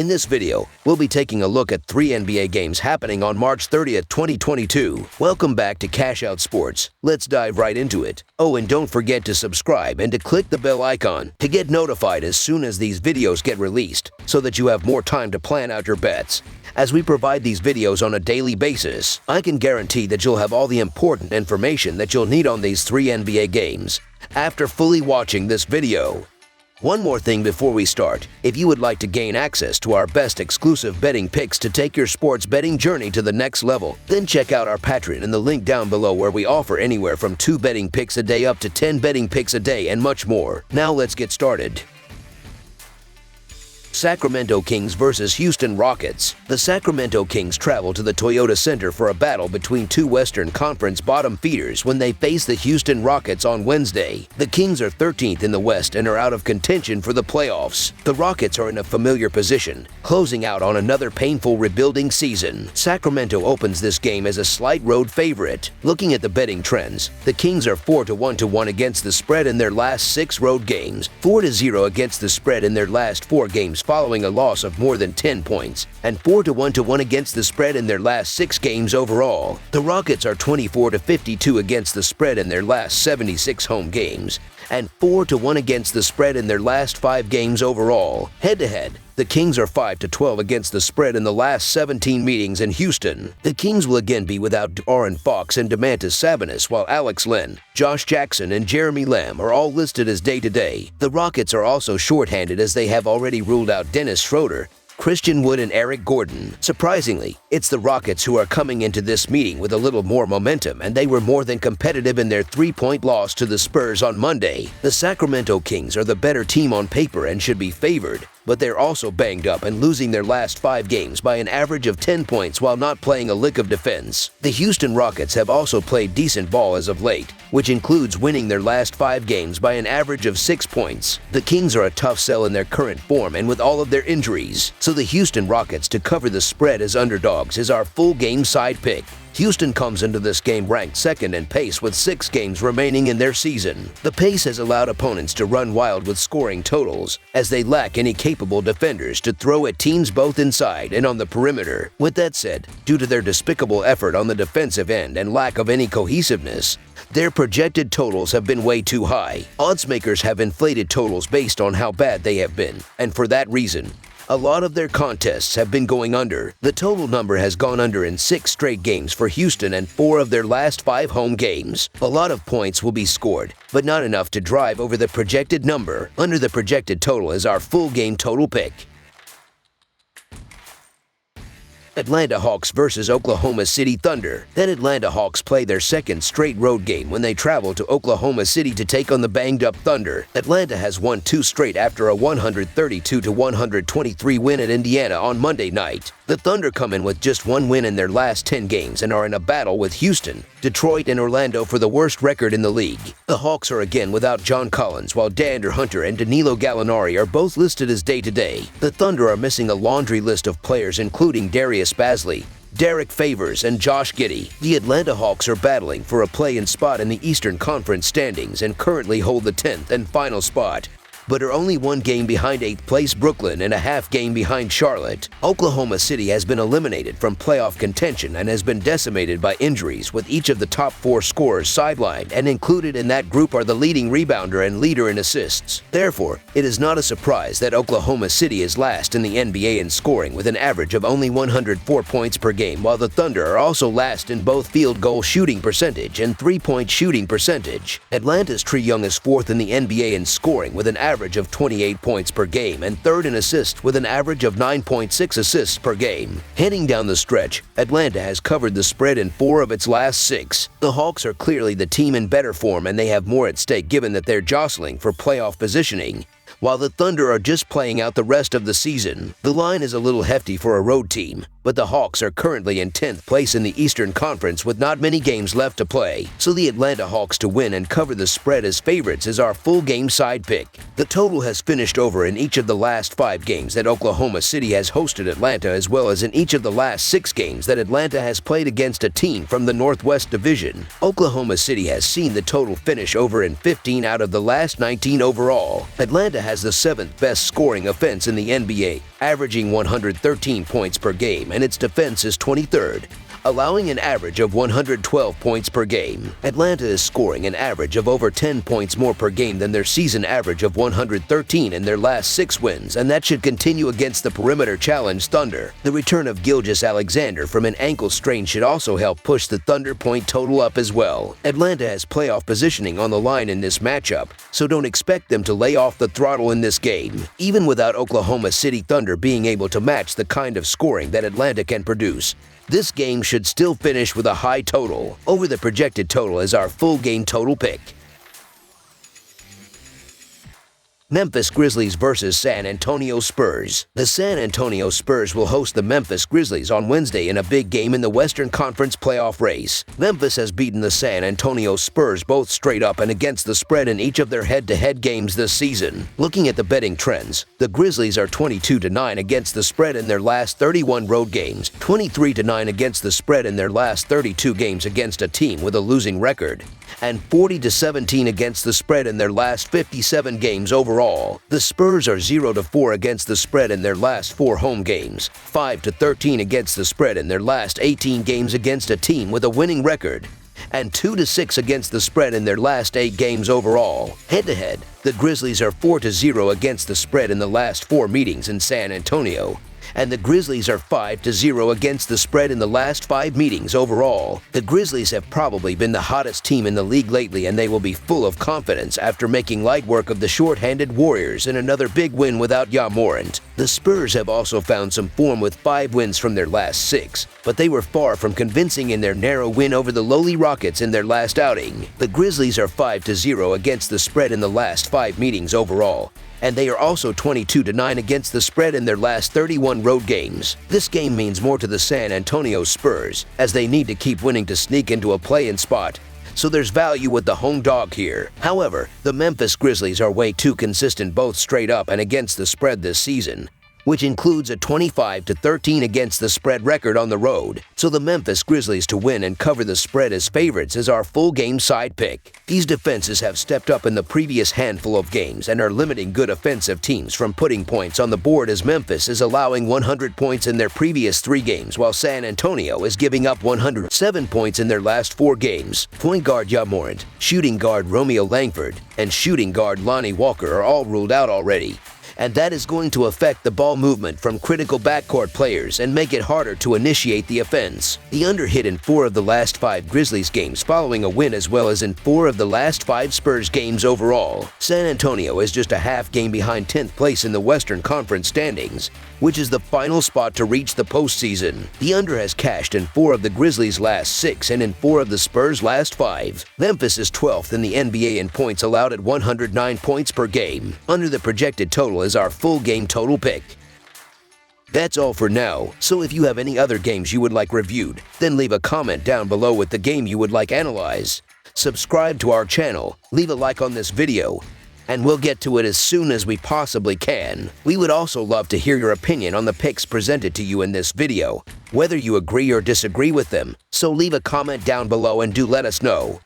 In this video, we'll be taking a look at 3 NBA games happening on March 30th, 2022. Welcome back to Cash Out Sports. Let's dive right into it. Oh, and don't forget to subscribe and to click the bell icon to get notified as soon as these videos get released so that you have more time to plan out your bets. As we provide these videos on a daily basis, I can guarantee that you'll have all the important information that you'll need on these 3 NBA games after fully watching this video. One more thing before we start. If you would like to gain access to our best exclusive betting picks to take your sports betting journey to the next level, then check out our Patreon in the link down below, where we offer anywhere from 2 betting picks a day up to 10 betting picks a day and much more. Now let's get started. Sacramento Kings versus Houston Rockets. The Sacramento Kings travel to the Toyota Center for a battle between 2 Western Conference bottom feeders when they face the Houston Rockets on Wednesday. The Kings are 13th in the West and are out of contention for the playoffs. The Rockets are in a familiar position, closing out on another painful rebuilding season. Sacramento opens this game as a slight road favorite. Looking at the betting trends, the Kings are 4-1 against the spread in their last 6 road games, 4-0 against the spread in their last 4 games following a loss of more than 10 points, and 4-1 against the spread in their last 6 games overall. The Rockets are 24-52 against the spread in their last 76 home games, and 4-1 against the spread in their last 5 games overall. Head-to-head, the Kings are 5-12 against the spread in the last 17 meetings in Houston. The Kings will again be without De'Aaron Fox and Domantas Sabonis, while Alex Len, Josh Jackson, and Jeremy Lamb are all listed as day-to-day. The Rockets are also shorthanded as they have already ruled out Dennis Schroeder, Christian Wood, and Eric Gordon. Surprisingly, it's the Rockets who are coming into this meeting with a little more momentum, and they were more than competitive in their 3-point loss to the Spurs on Monday. The Sacramento Kings are the better team on paper and should be favored, but they're also banged up and losing their last 5 games by an average of 10 points while not playing a lick of defense. The Houston Rockets have also played decent ball as of late, which includes winning their last 5 games by an average of 6 points. The Kings are a tough sell in their current form and with all of their injuries, so the Houston Rockets to cover the spread as underdogs is our full game side pick. Houston comes into this game ranked 2nd in pace with 6 games remaining in their season. The pace has allowed opponents to run wild with scoring totals, as they lack any capable defenders to throw at teams both inside and on the perimeter. With that said, due to their despicable effort on the defensive end and lack of any cohesiveness, their projected totals have been way too high. Odds makers have inflated totals based on how bad they have been, and for that reason, a lot of their contests have been going under. The total number has gone under in 6 straight games for Houston and 4 of their last 5 home games. A lot of points will be scored, but not enough to drive over the projected number. Under the projected total is our full game total pick. Atlanta Hawks versus Oklahoma City Thunder. The Atlanta Hawks play their 2nd straight road game when they travel to Oklahoma City to take on the banged-up Thunder. Atlanta has won 2 straight after a 132-123 win at Indiana on Monday night. The Thunder come in with just 1 win in their last 10 games and are in a battle with Houston, Detroit, and Orlando for the worst record in the league. The Hawks are again without John Collins, while DeAndre Hunter and Danilo Gallinari are both listed as day-to-day. The Thunder are missing a laundry list of players including Darius Bazley, Derek Favors, and Josh Giddey. The Atlanta Hawks are battling for a play-in spot in the Eastern Conference standings and currently hold the 10th and final spot, but are only 1 game behind 8th place Brooklyn and a half game behind Charlotte. Oklahoma City has been eliminated from playoff contention and has been decimated by injuries, with each of the top 4 scorers sidelined, and included in that group are the leading rebounder and leader in assists. Therefore, it is not a surprise that Oklahoma City is last in the NBA in scoring with an average of only 104 points per game, while the Thunder are also last in both field goal shooting percentage and 3-point shooting percentage. Atlanta's Trae Young is 4th in the NBA in scoring with an average of 28 points per game and 3rd in assists with an average of 9.6 assists per game. Heading down the stretch, Atlanta has covered the spread in 4 of its last 6. The Hawks are clearly the team in better form, and they have more at stake given that they're jostling for playoff positioning, while the Thunder are just playing out the rest of the season. The line is a little hefty for a road team, But the Hawks are currently in 10th place in the Eastern Conference with not many games left to play, so the Atlanta Hawks to win and cover the spread as favorites is our full game side pick. The total has finished over in each of the last 5 games that Oklahoma City has hosted Atlanta, as well as in each of the last 6 games that Atlanta has played against a team from the Northwest Division. Oklahoma City has seen the total finish over in 15 out of the last 19 overall. Atlanta has the 7th best scoring offense in the NBA, averaging 113 points per game, and its defense is 23rd, allowing an average of 112 points per game. Atlanta is scoring an average of over 10 points more per game than their season average of 113 in their last 6 wins, and that should continue against the perimeter challenge Thunder. The return of Gilgeous-Alexander from an ankle strain should also help push the Thunder point total up as well. Atlanta has playoff positioning on the line in this matchup, so don't expect them to lay off the throttle in this game, even without Oklahoma City Thunder being able to match the kind of scoring that Atlanta can produce. This game should still finish with a high total. Over the projected total is our full game total pick. Memphis Grizzlies versus San Antonio Spurs. The San Antonio Spurs will host the Memphis Grizzlies on Wednesday in a big game in the Western Conference playoff race. Memphis has beaten the San Antonio Spurs both straight up and against the spread in each of their head-to-head games this season. Looking at the betting trends, the Grizzlies are 22-9 against the spread in their last 31 road games, 23-9 against the spread in their last 32 games against a team with a losing record, and 40-17 against the spread in their last 57 games overall. The Spurs are 0-4 against the spread in their last 4 home games, 5-13 against the spread in their last 18 games against a team with a winning record, and 2-6 against the spread in their last 8 games overall. Head-to-head, the Grizzlies are 4-0 against the spread in the last 4 meetings in San Antonio, and the Grizzlies are 5-0 against the spread in the last 5 meetings overall. The Grizzlies have probably been the hottest team in the league lately, and they will be full of confidence after making light work of the short-handed Warriors in another big win without Ja Morant. The Spurs have also found some form with 5 wins from their last 6, but they were far from convincing in their narrow win over the lowly Rockets in their last outing. The Grizzlies are 5-0 against the spread in the last 5 meetings overall, and they are also 22-9 against the spread in their last 31 road games. This game means more to the San Antonio Spurs, as they need to keep winning to sneak into a play-in spot, so there's value with the home dog here. However, the Memphis Grizzlies are way too consistent both straight up and against the spread this season, which includes a 25-13 against the spread record on the road, so the Memphis Grizzlies to win and cover the spread as favorites is our full game side pick. These defenses have stepped up in the previous handful of games and are limiting good offensive teams from putting points on the board, as Memphis is allowing 100 points in their previous 3 games, while San Antonio is giving up 107 points in their last 4 games. Point guard Ja Morant, shooting guard Romeo Langford, and shooting guard Lonnie Walker are all ruled out already, and that is going to affect the ball movement from critical backcourt players and make it harder to initiate the offense. The under hit in 4 of the last 5 Grizzlies games following a win, as well as in 4 of the last 5 Spurs games overall. San Antonio is just a half game behind 10th place in the Western Conference standings, which is the final spot to reach the postseason. The under has cashed in 4 of the Grizzlies' last 6 and in 4 of the Spurs' last 5. Memphis is 12th in the NBA in points allowed at 109 points per game. Under the projected total is our full game total pick. That's all for now, so if you have any other games you would like reviewed, then leave a comment down below with the game you would like analyzed. Subscribe to our channel, leave a like on this video, and we'll get to it as soon as we possibly can. We would also love to hear your opinion on the picks presented to you in this video, whether you agree or disagree with them, so leave a comment down below and do let us know.